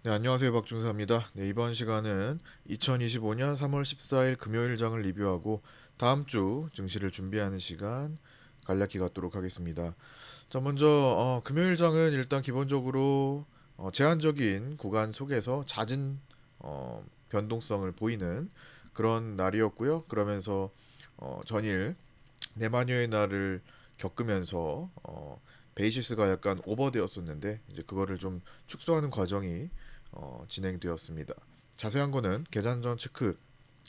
네, 안녕하세요. 박중사입니다. 네, 이번 시간은 2025년 3월 14일 금요일 장을 리뷰하고 다음 주 증시를 준비하는 시간 간략히 갖도록 하겠습니다. 자, 먼저 금요일 장은 일단 기본적으로 제한적인 구간 속에서 잦은 변동성을 보이는 그런 날이었고요. 그러면서 전일 내마녀의 날을 겪으면서 베이시스가 약간 오버되었었는데 이제 그거를 좀 축소하는 과정이 진행되었습니다. 자세한 거는 개장 전 체크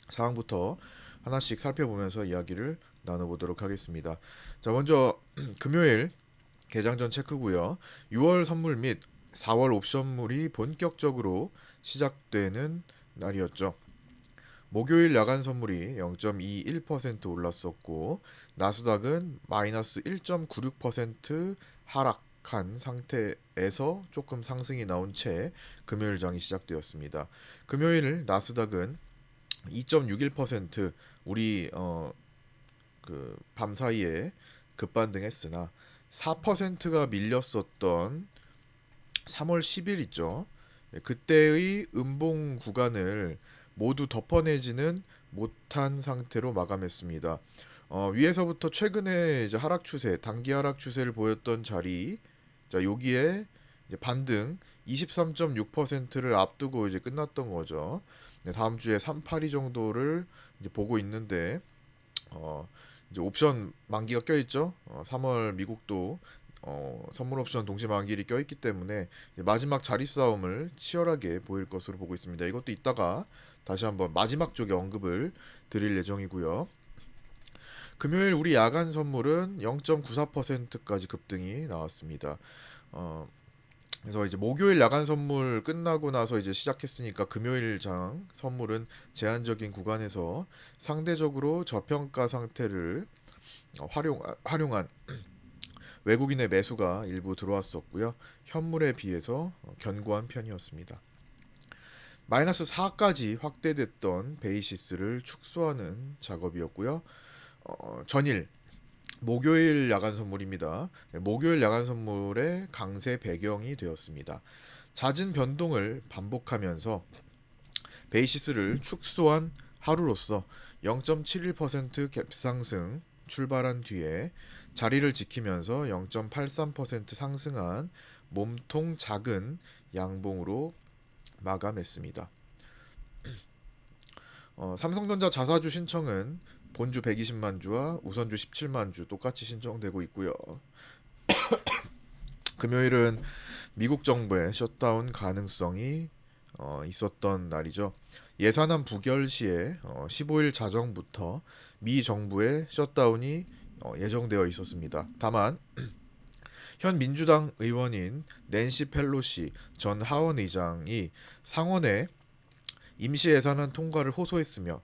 사항부터 하나씩 살펴보면서 이야기를 나눠보도록 하겠습니다. 자, 먼저 금요일 개장 전 체크고요. 6월 선물 및 4월 옵션물이 본격적으로 시작되는 날이었죠. 목요일 야간 선물이 0.21% 올랐었고 나스닥은 마이너스 1.96% 하락한 상태에서 조금 상승이 나온 채 금요일 장이 시작되었습니다. 금요일 나스닥은 2.61% 우리 그밤 사이에 급반등했으나 4%가 밀렸었던 3월 10일 있죠. 그때의 음봉 구간을 모두 덮어내지는 못한 상태로 마감했습니다. 위에서부터 최근에 이제 하락 추세, 단기 하락 추세를 보였던 자리, 자 여기에 이제 반등 23.6%를 앞두고 이제 끝났던 거죠. 네, 다음 주에 382 정도를 이제 보고 있는데 이제 옵션 만기가 껴있죠. 3월 미국도 선물 옵션 동시 만기일이 껴있기 때문에 마지막 자리 싸움을 치열하게 보일 것으로 보고 있습니다. 이것도 이따가 다시 한번 마지막 쪽에 언급을 드릴 예정이고요. 금요일 우리 야간 선물은 0.94%까지 급등이 나왔습니다. 어, 그래서 이제 목요일 야간 선물 끝나고 나서 이제 시작했으니까 금요일 장 선물은 제한적인 구간에서 상대적으로 저평가 상태를 활용한 외국인의 매수가 일부 들어왔었고요. 현물에 비해서 견고한 편이었습니다. 마이너스 4까지 확대됐던 베이시스를 축소하는 작업이었고요. 전일 목요일 야간 선물입니다. 목요일 야간 선물의 강세 배경이 되었습니다. 잦은 변동을 반복하면서 베이시스를 축소한 하루로서 0.71% 갭상승 출발한 뒤에 자리를 지키면서 0.83% 상승한 몸통 작은 양봉으로 마감했습니다. 삼성전자 자사주 신청은 본주 120만 주와 우선주 17만 주 똑같이 신청되고 있고요. 금요일은 미국 정부의 셧다운 가능성이 있었던 날이죠. 예산안 부결 시에 15일 자정부터 미 정부의 셧다운이 예정되어 있었습니다. 다만 현 민주당 의원인 낸시 펠로시 전 하원 의장이 상원에 임시 예산안 통과를 호소했으며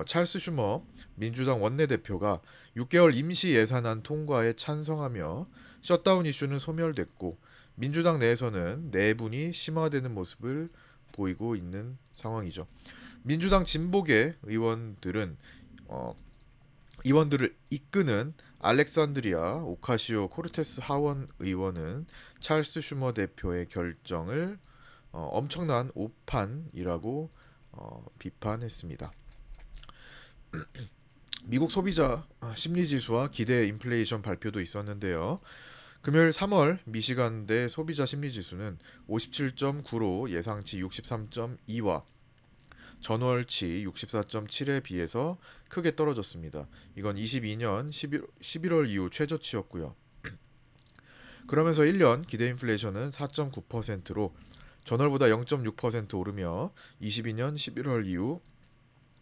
찰스 슈머 민주당 원내대표가 6개월 임시 예산안 통과에 찬성하며 셧다운 이슈는 소멸됐고 민주당 내에서는 내분이 심화되는 모습을 보이고 있는 상황이죠. 민주당 진보계 어, 의원들을 이끄는 알렉산드리아 오카시오 코르테스 하원 의원은 찰스 슈머 대표의 결정을 엄청난 오판이라고 비판했습니다. 미국 소비자 심리 지수와 기대 인플레이션 발표도 있었는데요. 금요일 3월 미시간대 소비자 심리 지수는 57.9로 예상치 63.2와 전월치 64.7에 비해서 크게 떨어졌습니다. 이건 22년 11월 이후 최저치였고요. 그러면서 1년 기대 인플레이션은 4.9%로 전월보다 0.6% 오르며 22년 11월 이후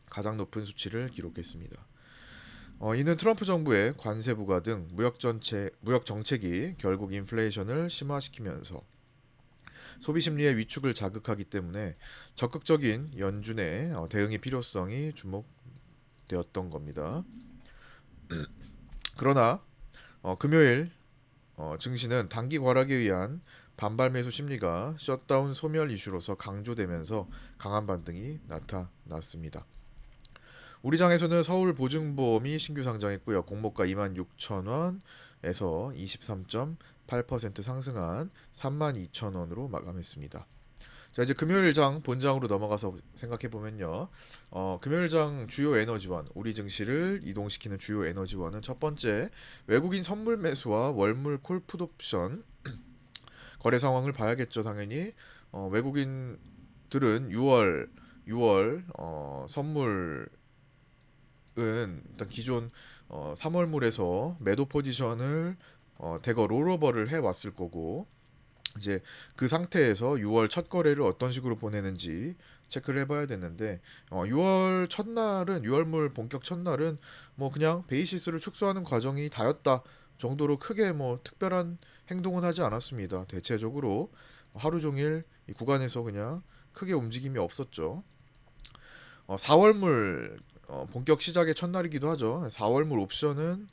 가장 높은 수치를 기록했습니다. 이는 트럼프 정부의 관세 부과 등 무역 정책이 결국 인플레이션을 심화시키면서 소비 심리의 위축을 자극하기 때문에 적극적인 연준의 대응의 필요성이 주목되었던 겁니다. 그러나 금요일 증시는 단기 과락에 의한 반발 매수 심리가 셧다운 소멸 이슈로서 강조되면서 강한 반등이 나타났습니다. 우리 장에서는 서울 보증보험이 신규 상장했고요. 공모가 26,000원에서 23.8% 상승한 32,000원으로 마감했습니다. 자, 이제 금요일장 본장으로 넘어가서 생각해 보면요. 금요일장 주요 에너지원, 우리 증시를 이동시키는 주요 에너지원은 첫 번째, 외국인 선물 매수와 월물 콜풋 옵션 거래 상황을 봐야겠죠, 당연히. 외국인들은 6월 선물은 일단 기존 3월물에서 매도 포지션을 대거 롤오버를 해 왔을 거고, 이제 그 상태에서 6월 첫 거래를 어떤 식으로 보내는지 체크를 해봐야 되는데, 6월 첫날은 6월물 본격 첫날은 뭐 그냥 베이시스를 축소하는 과정이 다였다 정도로 크게 뭐 특별한 행동은 하지 않았습니다. 대체적으로 하루 종일 이 구간에서 그냥 크게 움직임이 없었죠. 4월물 본격 시작의 첫날이기도 하죠. 4월물 옵션은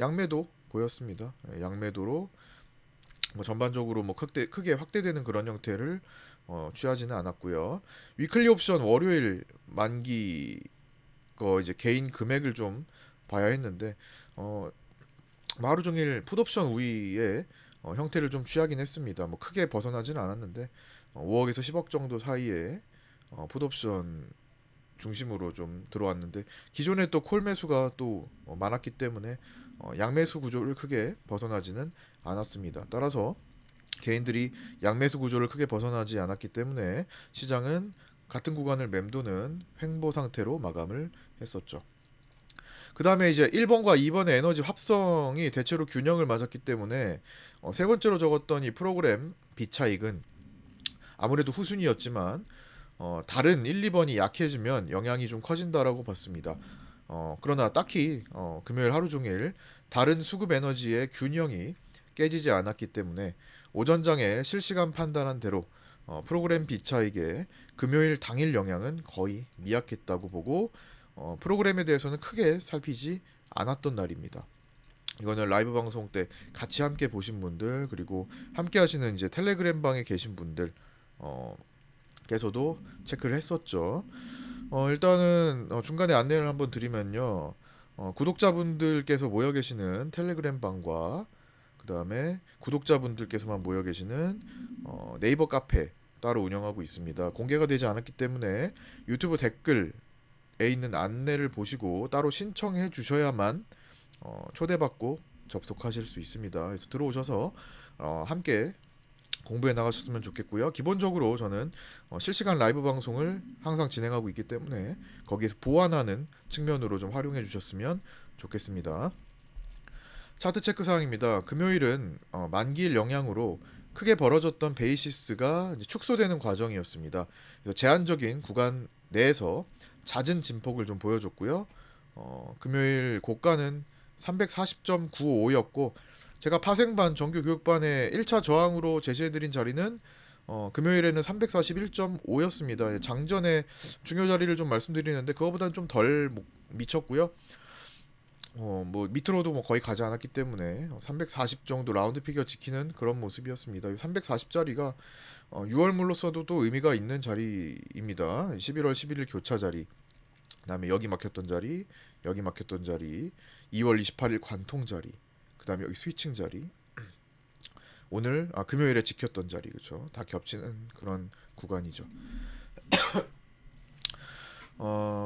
양매도 보였습니다. 양매도로 뭐 전반적으로 뭐 크게 확대되는 그런 형태를 취하지는 않았고요. 위클리 옵션 월요일 만기 거 이제 개인 금액을 좀 봐야 했는데 어, 뭐 하루 종일 풋옵션 우위의 형태를 좀 취하긴 했습니다. 뭐 크게 벗어나지는 않았는데 5억에서 10억 정도 사이에 풋옵션 중심으로 좀 들어왔는데, 기존에 또 콜 매수가 또 많았기 때문에 양매수 구조를 크게 벗어나지는 않았습니다. 따라서 개인들이 양매수 구조를 크게 벗어나지 않았기 때문에 시장은 같은 구간을 맴도는 횡보 상태로 마감을 했었죠. 그 다음에 이제 1번과 2번의 에너지 합성이 대체로 균형을 맞았기 때문에 세 번째로 적었던 이 프로그램 비차익은 아무래도 후순위였지만 다른 1, 2번이 약해지면 영향이 좀 커진다라고 봤습니다. 그러나 딱히 금요일 하루 종일 다른 수급 에너지의 균형이 깨지지 않았기 때문에 오전장에 실시간 판단한 대로 프로그램 비차익의 금요일 당일 영향은 거의 미약했다고 보고 프로그램에 대해서는 크게 살피지 않았던 날입니다. 이거는 라이브 방송 때 같이 함께 보신 분들, 그리고 함께 하시는 이제 텔레그램 방에 계신 분들 께서도 체크를 했었죠. 일단은 중간에 안내를 한번 드리면요. 구독자분들께서 모여 계시는 텔레그램 방과 그 다음에 구독자분들께서만 모여 계시는 네이버 카페 따로 운영하고 있습니다. 공개가 되지 않았기 때문에 유튜브 댓글에 있는 안내를 보시고 따로 신청해 주셔야만 초대받고 접속하실 수 있습니다. 그래서 들어오셔서 함께 공부해 나가셨으면 좋겠고요. 기본적으로 저는 실시간 라이브 방송을 항상 진행하고 있기 때문에 거기에서 보완하는 측면으로 좀 활용해 주셨으면 좋겠습니다. 차트 체크 사항입니다. 금요일은 만기일 영향으로 크게 벌어졌던 베이시스가 이제 축소되는 과정이었습니다. 그래서 제한적인 구간 내에서 잦은 진폭을 좀 보여줬고요. 금요일 고가는 340.95였고, 제가 파생반 정규 교육반의 1차 저항으로 제시해드린 자리는 금요일에는 341.5였습니다. 장전의 중요 자리를 좀 말씀드리는데 그거보다는 좀 덜 미쳤고요. 뭐 밑으로도 뭐 거의 가지 않았기 때문에 340 정도 라운드 피겨 지키는 그런 모습이었습니다. 340짜리가 6월물로서도 또 의미가 있는 자리입니다. 11월 11일 교차 자리, 그다음에 여기 막혔던 자리, 여기 막혔던 자리, 2월 28일 관통 자리, 그다음에 여기 스위칭 자리, 오늘 금요일에 지켰던 자리, 그렇죠? 다 겹치는 그런 구간이죠.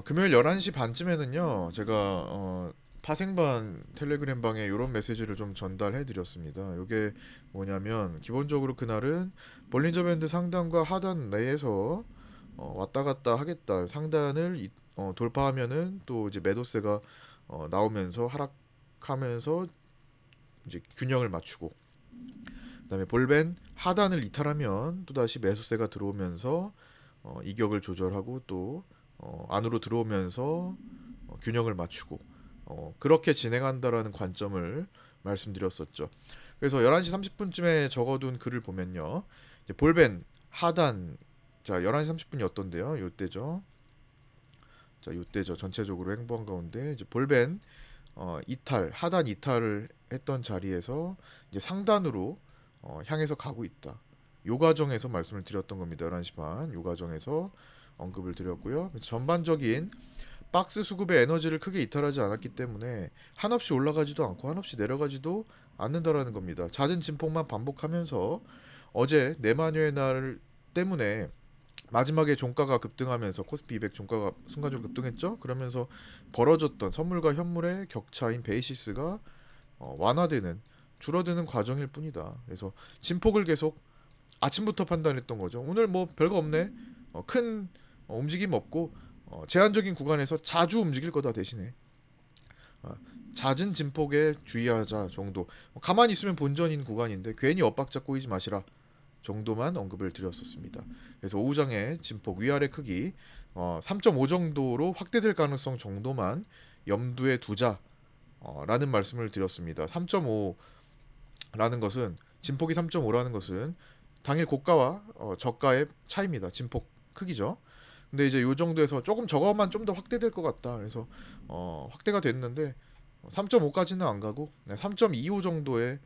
금요일 11시 반쯤에는요, 제가 파생반 텔레그램 방에 이런 메시지를 좀 전달해 드렸습니다. 이게 뭐냐면, 기본적으로 그날은 볼린저 밴드 상단과 하단 내에서 왔다 갔다 하겠다. 상단을 돌파하면은 또 이제 매도세가 나오면서 하락하면서 이제 균형을 맞추고, 그다음에 볼벤 하단을 이탈하면 또 다시 매수세가 들어오면서 이격을 조절하고 또 안으로 들어오면서 균형을 맞추고 그렇게 진행한다라는 관점을 말씀드렸었죠. 그래서 11시 30분쯤에 적어둔 글을 보면요. 이제 볼벤 하단, 자 11시 30분이 어떤데요? 요때죠. 자 요때죠. 전체적으로 행보한 가운데 이제 볼벤 이탈, 하단 이탈을 했던 자리에서 이제 상단으로 향해서 가고 있다. 요 과정에서 말씀을 드렸던 겁니다. 11시 반 요 과정에서 언급을 드렸고요. 그래서 전반적인 박스 수급의 에너지를 크게 이탈하지 않았기 때문에 한없이 올라가지도 않고 한없이 내려가지도 않는다라는 겁니다. 잦은 진폭만 반복하면서 어제 내마녀의 날 때문에 마지막에 종가가 급등하면서 코스피 200 종가가 순간적으로 급등했죠. 그러면서 벌어졌던 선물과 현물의 격차인 베이시스가 완화되는 줄어드는 과정일 뿐이다. 그래서 진폭을 계속 아침부터 판단했던 거죠. 오늘 뭐 별거 없네. 큰 움직임 없고 제한적인 구간에서 자주 움직일 거다 대신에 어, 잦은 진폭에 주의하자 정도. 가만히 있으면 본전인 구간인데 괜히 엇박자 꼬이지 마시라 정도만 언급을 드렸었습니다. 그래서 오후장의 진폭 위아래 크기 3.5 정도로 확대될 가능성 정도만 염두에 두자라는 말씀을 드렸습니다. 3.5라는 것은 진폭이 3.5라는 것은 당일 고가와 저가의 차이입니다. 진폭 크기죠. 근데 이제 요 정도에서 조금 저거만 좀 더 확대될 것 같다. 그래서 확대가 됐는데 3.5까지는 안 가고 3.25 정도의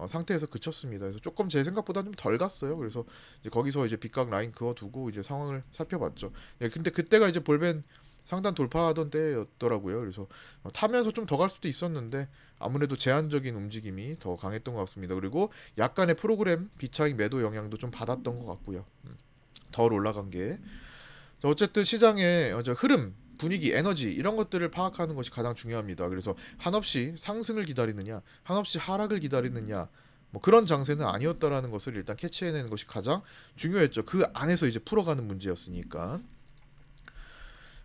상태에서 그쳤습니다. 그래서 조금 제 생각보다 좀 덜 갔어요. 그래서 이제 거기서 이제 빗각 라인 그어두고 이제 상황을 살펴봤죠. 네, 근데 그때가 이제 볼벤 상단 돌파하던 때였더라고요. 그래서 타면서 좀 더 갈 수도 있었는데 아무래도 제한적인 움직임이 더 강했던 것 같습니다. 그리고 약간의 프로그램 비차익 매도 영향도 좀 받았던 것 같고요. 덜 올라간 게. 어쨌든 시장의 흐름, 분위기, 에너지 이런 것들을 파악하는 것이 가장 중요합니다. 그래서 한없이 상승을 기다리느냐, 한없이 하락을 기다리느냐, 뭐 그런 장세는 아니었다라는 것을 일단 캐치해내는 것이 가장 중요했죠. 그 안에서 이제 풀어가는 문제였으니까.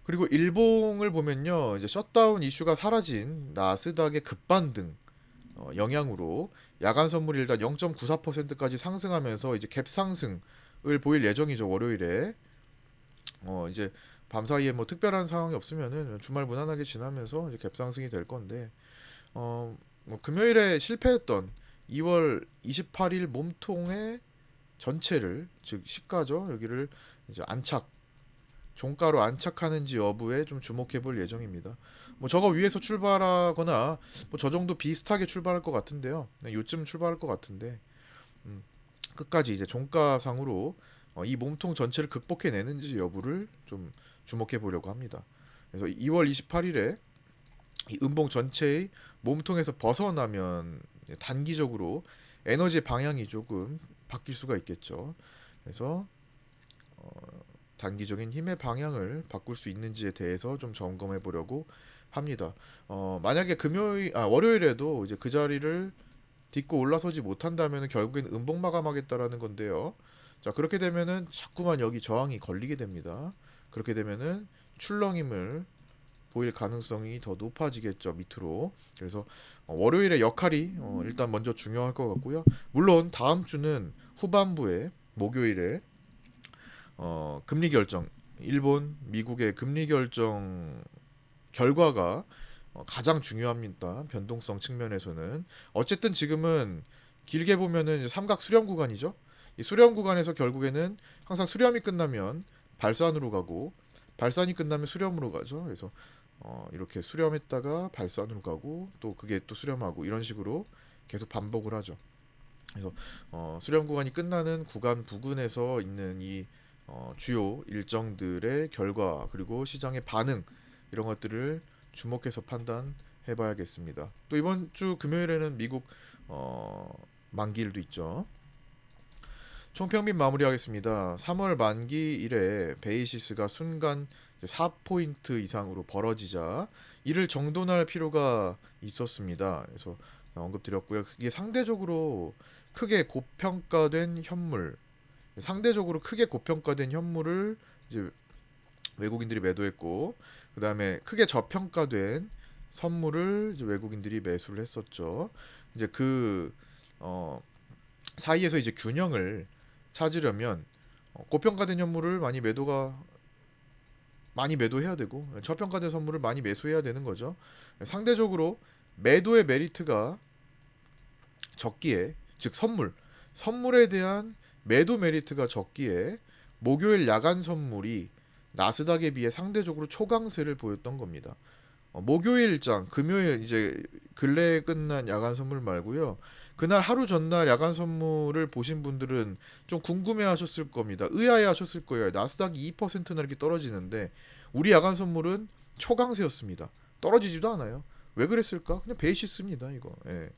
그리고 일봉을 보면요, 이제 셧다운 이슈가 사라진 나스닥의 급반등 영향으로 야간 선물이 일단 0.94%까지 상승하면서 이제 갭 상승을 보일 예정이죠. 월요일에. 이제 밤 사이에 뭐 특별한 상황이 없으면은 주말 무난하게 지나면서 이제 갭 상승이 될 건데 뭐 금요일에 실패했던 2월 28일 몸통의 전체를 즉 시가죠. 여기를 이제 안착 종가로 안착하는지 여부에 좀 주목해 볼 예정입니다. 뭐 저거 위에서 출발하거나 뭐 저 정도 비슷하게 출발할 것 같은데요. 요쯤 출발할 것 같은데 음, 끝까지 이제 종가상으로 이 몸통 전체를 극복해내는지 여부를 좀 주목해 보려고 합니다. 그래서 2월 28일에 이 음봉 전체의 몸통에서 벗어나면 단기적으로 에너지 방향이 조금 바뀔 수가 있겠죠. 그래서 단기적인 힘의 방향을 바꿀 수 있는지에 대해서 좀 점검해 보려고 합니다. 만약에 월요일에도 이제 그 자리를 딛고 올라서지 못한다면 결국엔 음봉 마감하겠다라는 건데요. 자, 그렇게 되면은 자꾸만 여기 저항이 걸리게 됩니다. 그렇게 되면은 출렁임을 보일 가능성이 더 높아지겠죠, 밑으로. 그래서 월요일의 역할이 일단 먼저 중요할 것 같고요. 물론 다음 주는 후반부에 목요일에 금리 결정, 일본, 미국의 금리 결정 결과가 가장 중요합니다. 변동성 측면에서는. 어쨌든 지금은 길게 보면은 이제 삼각 수렴 구간이죠. 이 수렴 구간에서 결국에는 항상 수렴이 끝나면 발산으로 가고 발산이 끝나면 수렴으로 가죠. 그래서 이렇게 수렴했다가 발산으로 가고 또 그게 또 수렴하고 이런 식으로 계속 반복을 하죠. 그래서 수렴 구간이 끝나는 구간 부근에서 있는 이 주요 일정들의 결과 그리고 시장의 반응 이런 것들을 주목해서 판단해 봐야겠습니다. 또 이번 주 금요일에는 미국 만기일도 있죠. 총평민 마무리하겠습니다. 3월 만기 이래 베이시스가 순간 4포인트 이상으로 벌어지자 이를 정돈할 필요가 있었습니다. 그래서 언급드렸고요. 그게 상대적으로 크게 고평가된 현물, 상대적으로 크게 고평가된 현물을 이제 외국인들이 매도했고, 그 다음에 크게 저평가된 선물을 이제 외국인들이 매수를 했었죠. 이제 그 사이에서 이제 균형을 찾으려면 고평가된 현물을 많이 매도해야 되고 저평가된 선물을 많이 매수해야 되는 거죠. 상대적으로 매도의 메리트가 적기에 즉 선물에 대한 매도 메리트가 적기에 목요일 야간 선물이 나스닥에 비해 상대적으로 초강세를 보였던 겁니다. 목요일 일장, 금요일 이제 근래에 끝난 야간 선물 말고요. 그날 하루 전날 야간 선물을 보신 분들은 좀 궁금해하셨을 겁니다. 의아해하셨을 거예요. 나스닥이 2%나 이렇게 떨어지는데 우리 야간 선물은 초강세였습니다. 떨어지지도 않아요. 왜 그랬을까? 그냥 베이시스입니다. 이거. 예.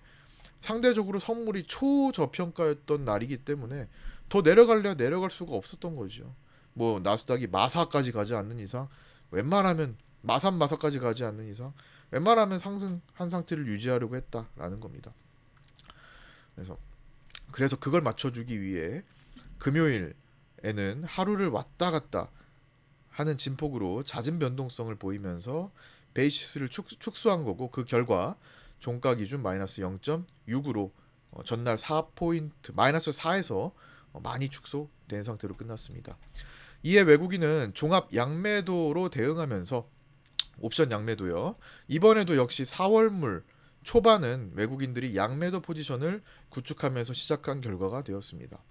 상대적으로 선물이 초저평가였던 날이기 때문에 더 내려갈래야 내려갈 수가 없었던 거죠. 뭐 나스닥이 마사까지 가지 않는 이상, 웬만하면 마산마사까지 가지 않는 이상 웬만하면 상승한 상태를 유지하려고 했다라는 겁니다. 그래서 그걸 맞춰주기 위해 금요일에는 하루를 왔다 갔다 하는 진폭으로 잦은 변동성을 보이면서 베이시스를 축소한 거고, 그 결과 종가 기준 마이너스 0.6으로 전날 4포인트 마이너스 4에서 많이 축소된 상태로 끝났습니다. 이에 외국인은 종합 양매도로 대응하면서 옵션 양매도요. 이번에도 역시 4월물 초반은 외국인들이 양매도 포지션을 구축하면서 시작한 결과가 되었습니다.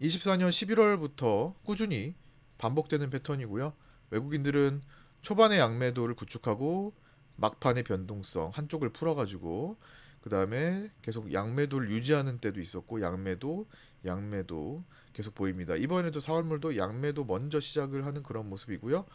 24년 11월부터 꾸준히 반복되는 패턴이고요. 외국인들은 초반에 양매도를 구축하고 막판의 변동성 한쪽을 풀어가지고 그 다음에 계속 양매도를 유지하는 때도 있었고, 양매도 계속 보입니다. 이번에도 4월물도 양매도 먼저 시작을 하는 그런 모습이고요.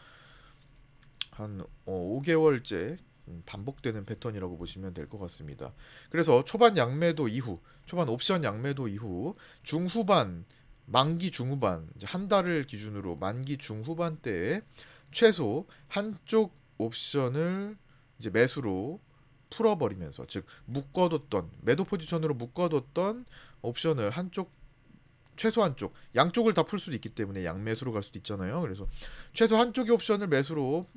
한 5개월째 반복되는 패턴이라고 보시면 될 것 같습니다. 그래서 초반 양매도 이후, 초반 옵션 양매도 이후 중후반, 만기 중후반, 이제 한 달을 기준으로 만기 중후반 때에 최소 한쪽 옵션을 이제 매수로 풀어버리면서, 즉 묶어뒀던 매도 포지션으로 묶어뒀던 옵션을 한쪽, 최소 한쪽, 양쪽을 다 풀 수도 있기 때문에 양매수로 갈 수도 있잖아요. 그래서 최소 한쪽의 옵션을 매수로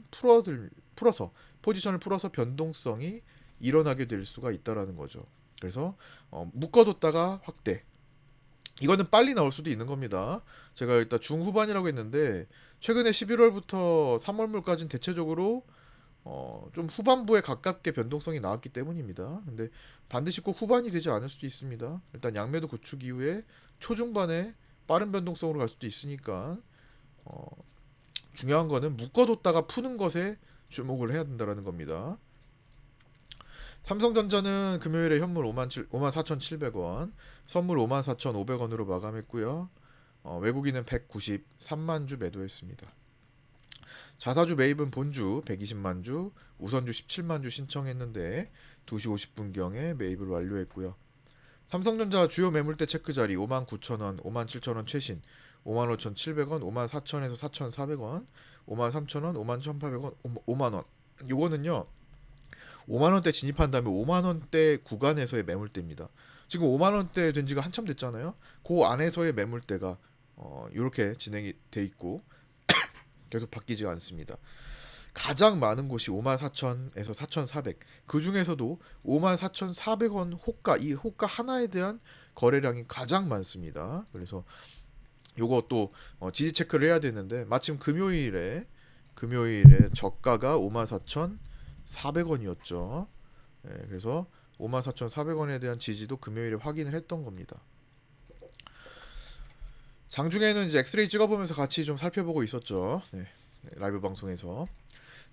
풀어서 포지션을 풀어서 변동성이 일어나게 될 수가 있다라는 거죠. 그래서 묶어뒀다가 확대. 이거는 빨리 나올 수도 있는 겁니다. 제가 일단 중후반이라고 했는데 최근에 11월부터 3월물까지는 대체적으로 좀 후반부에 가깝게 변동성이 나왔기 때문입니다. 근데 반드시 꼭 후반이 되지 않을 수도 있습니다. 일단 양매도 구축 이후에 초중반에 빠른 변동성으로 갈 수도 있으니까 중요한 거는 묶어뒀다가 푸는 것에 주목을 해야 된다는 겁니다. 삼성전자는 금요일에 현물 54,700원, 선물 54,500원으로 마감했고요. 외국인은 193만 주 매도했습니다. 자사주 매입은 본주 120만 주, 우선주 17만 주 신청했는데 2시 50분경에 매입을 완료했고요. 삼성전자 주요 매물대 체크자리 59,000원, 57,000원 최신, 55,700원, 54,000원에서 4,400원, 53,000원, 51,800원, 5만원. 요거는요, 5만원대 진입한 다음에 5만원대 구간에서의 매물대입니다. 지금 5만원대 된 지가 한참 됐잖아요. 그 안에서의 매물대가 이렇게 진행이 돼 있고 계속 바뀌지가 않습니다. 가장 많은 곳이 54,000에서 4,400. 그 중에서도 54,400원 호가, 이 호가 하나에 대한 거래량이 가장 많습니다. 그래서 요거 또 지지 체크를 해야 되는데, 마침 금요일에 저가가 54,400원이었죠. 그래서 54,400원에 대한 지지도 금요일에 확인을 했던 겁니다. 장중에는 이제 엑스레이 찍어보면서 같이 좀 살펴보고 있었죠. 라이브 방송에서.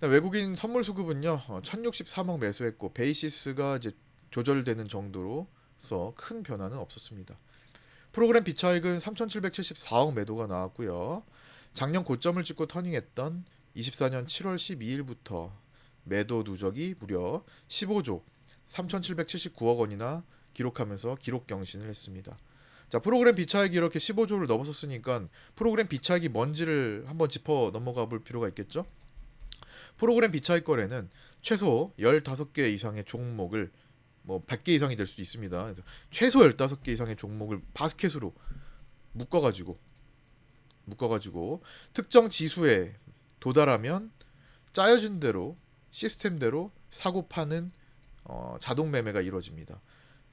외국인 선물 수급은요, 1063억 매수했고 베이시스가 이제 조절되는 정도로서 큰 변화는 없었습니다. 프로그램 비차익은 3774억 매도가 나왔고요. 작년 고점을 찍고 터닝했던 24년 7월 12일부터 매도 누적이 무려 15조 3779억 원이나 기록하면서 기록 경신을 했습니다. 자, 프로그램 비차익이 이렇게 15조를 넘어섰으니까 프로그램 비차익이 뭔지를 한번 짚어 넘어가 볼 필요가 있겠죠? 프로그램 비차익 거래는 최소 15개 이상의 종목을, 뭐 100개 이상이 될 수도 있습니다. 그래서 최소 15개 이상의 종목을 바스켓으로 묶어가지고 특정 지수에 도달하면 짜여진 대로 시스템대로 사고 파는 자동 매매가 이루어집니다.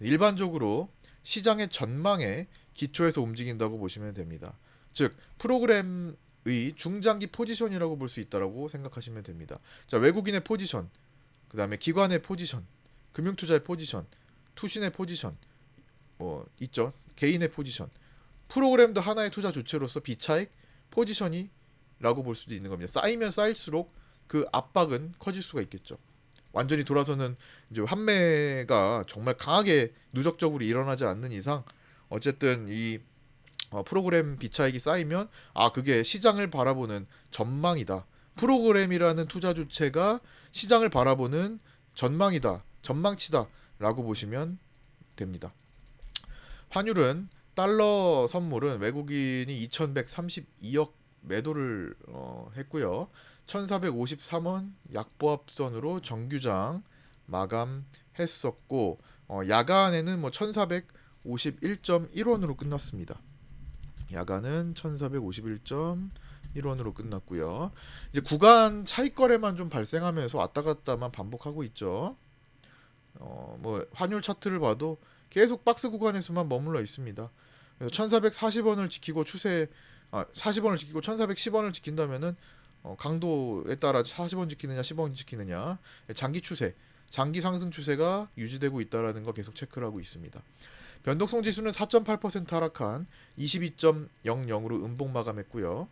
일반적으로 시장의 전망에 기초해서 움직인다고 보시면 됩니다. 즉 프로그램의 중장기 포지션이라고 볼 수 있다고 생각하시면 됩니다. 자, 외국인의 포지션, 그 다음에 기관의 포지션, 금융투자의 포지션, 투신의 포지션, 뭐 있죠. 개인의 포지션. 프로그램도 하나의 투자 주체로서 비차익 포지션이라고 볼 수도 있는 겁니다. 쌓이면 쌓일수록 그 압박은 커질 수가 있겠죠. 완전히 돌아서는 이제 환매가 정말 강하게 누적적으로 일어나지 않는 이상 어쨌든 이 프로그램 비차익이 쌓이면 그게 시장을 바라보는 전망이다. 프로그램이라는 투자 주체가 시장을 바라보는 전망이다. 전망치다라고 보시면 됩니다. 환율은 달러 선물은 외국인이 2132억 매도를 했고요. 1453원 약보합선으로 정규장 마감했었고 야간에는 뭐 1451.1원으로 끝났습니다. 야간은 1451.1원으로 끝났고요. 이제 구간 차익 거래만 좀 발생하면서 왔다 갔다만 반복하고 있죠. 뭐 환율 차트를 봐도 계속 박스 구간에서만 머물러 있습니다. 그래서 1440원을 지키고 40원을 지키고 1410원을 지킨다면은 강도에 따라 40원 지키느냐 10원 지키느냐 장기 추세 장기 상승 추세가 유지되고 있다라는 거 계속 체크를 하고 있습니다. 변동성 지수는 4.8% 하락한 22.00으로 음봉 마감했고요.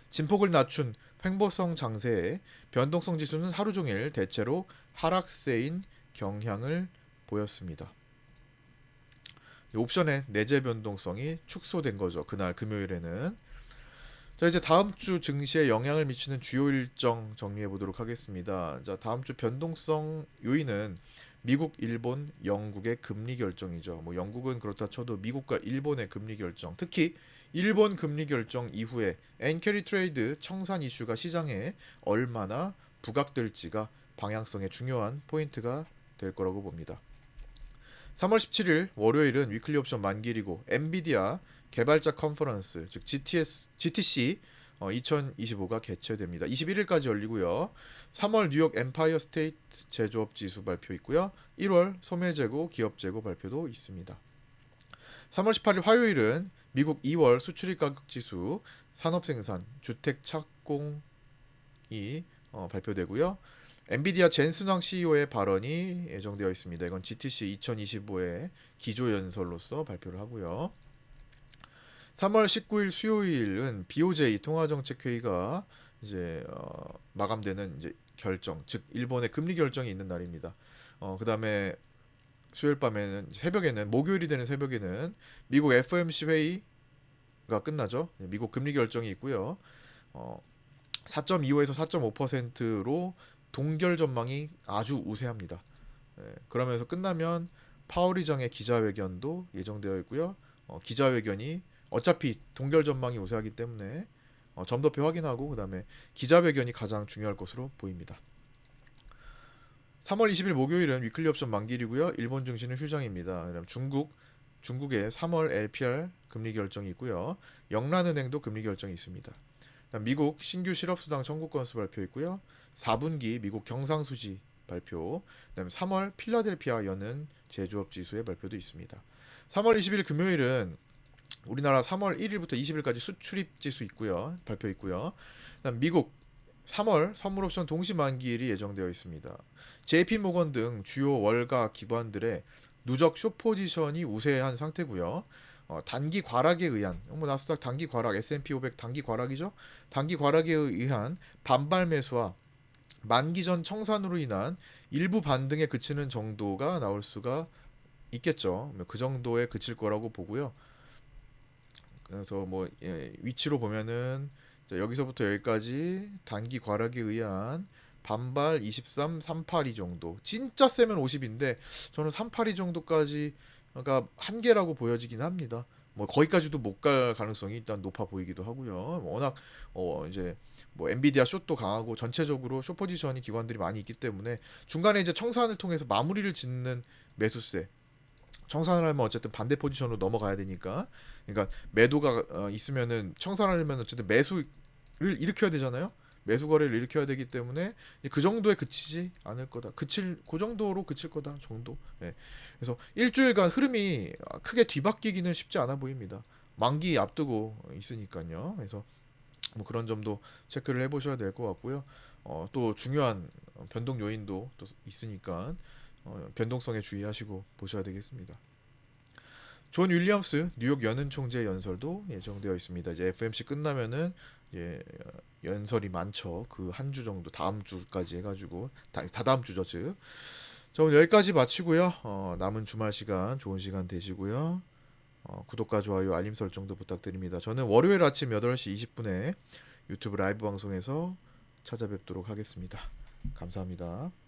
진폭을 낮춘 횡보성 장세에 변동성 지수는 하루 종일 대체로 하락세인 경향을 보였습니다. 옵션의 내재 변동성이 축소된 거죠. 그날 금요일에는. 자, 이제 다음 주 증시에 영향을 미치는 주요 일정 정리해 보도록 하겠습니다. 자, 다음 주 변동성 요인은 미국, 일본, 영국의 금리 결정이죠. 뭐 영국은 그렇다 쳐도 미국과 일본의 금리 결정, 특히 일본 금리 결정 이후에 엔캐리 트레이드 청산 이슈가 시장에 얼마나 부각될지가 방향성의 중요한 포인트가 될 거라고 봅니다. 3월 17일 월요일은 위클리 옵션 만기일이고 엔비디아 개발자 컨퍼런스 즉 GTC 2025가 개최됩니다. 21일까지 열리고요. 3월 뉴욕 엠파이어 스테이트 제조업 지수 발표 있고요. 1월 소매재고 기업재고 발표도 있습니다. 3월 18일 화요일은 미국 2월 수출입 가격 지수, 산업생산, 주택 착공이 발표되고요. 엔비디아 젠슨왕 CEO의 발언이 예정되어 있습니다. 이건 GTC 2025의 기조연설로서 발표를 하고요. 3월 19일 수요일은 BOJ 통화정책회의가 이제 마감되는 이제 결정, 즉 일본의 금리 결정이 있는 날입니다. 그다음에 수요일 밤에는 새벽에는 목요일이 되는 새벽에는 미국 FOMC 회의가 끝나죠. 미국 금리 결정이 있고요. 4.25에서 4.5%로 동결 전망이 아주 우세합니다. 그러면서 끝나면 파월 의장의 기자회견도 예정되어 있고요. 기자회견이 어차피 동결 전망이 우세하기 때문에 점도표 확인하고 그다음에 기자회견이 가장 중요할 것으로 보입니다. 3월 20일 목요일은 위클리 옵션 만기일이고요. 일본 증시는 휴장입니다. 그다음 중국의 3월 LPR 금리 결정이 있고요. 영란은행도 금리 결정이 있습니다. 미국 신규 실업수당 청구 건수 발표 있고요. 4분기 미국 경상수지 발표, 그다음에 3월 필라델피아 연은 제조업 지수의 발표도 있습니다. 3월 20일 금요일은 우리나라 3월 1일부터 20일까지 수출입 지수 있고요. 발표 있고요. 그다음 미국 3월 선물옵션 동시 만기일이 예정되어 있습니다. JP모건 등 주요 월가 기관들의 누적 숏포지션이 우세한 상태고요. 단기 과락에 의한 뭐 나스닥 단기 과락, S&P 500 단기 과락이죠. 단기 과락에 의한 반발 매수와 만기 전 청산으로 인한 일부 반등에 그치는 정도가 나올 수가 있겠죠. 그 정도에 그칠 거라고 보고요. 그래서 뭐 위치로 보면은 여기서부터 여기까지 단기 과락에 의한 반발 23, 382 정도. 진짜 세면 50인데 저는 382 정도까지가 한계라고 보여지긴 합니다. 뭐 거기까지도 못 갈 가능성이 일단 높아 보이기도 하고요. 워낙 이제 뭐 엔비디아 숏도 강하고 전체적으로 숏 포지션이 기관들이 많이 있기 때문에 중간에 이제 청산을 통해서 마무리를 짓는 매수세 청산을 하면 어쨌든 반대 포지션으로 넘어가야 되니까 그러니까 매도가 있으면은 청산을 하면 어쨌든 매수를 일으켜야 되잖아요. 매수 거래를 일으켜야 되기 때문에 그 정도에 그치지 않을 거다. 그 정도로 그칠 거다 정도. 예. 그래서 일주일간 흐름이 크게 뒤바뀌기는 쉽지 않아 보입니다. 만기 앞두고 있으니까요. 그래서 뭐 그런 점도 체크를 해보셔야 될 것 같고요. 또 중요한 변동 요인도 또 있으니까 변동성에 주의하시고 보셔야 되겠습니다. 존 윌리엄스 뉴욕 연은 총재 연설도 예정되어 있습니다. 이제 FMC 끝나면은 연설이 많죠. 그 한 주 정도 다음 주까지 해가지고 다다음 주죠 즉. 자 오늘 여기까지 마치고요. 남은 주말 시간 좋은 시간 되시고요. 구독과 좋아요 알림 설정도 부탁드립니다. 저는 월요일 아침 8시 20분에 유튜브 라이브 방송에서 찾아뵙도록 하겠습니다. 감사합니다.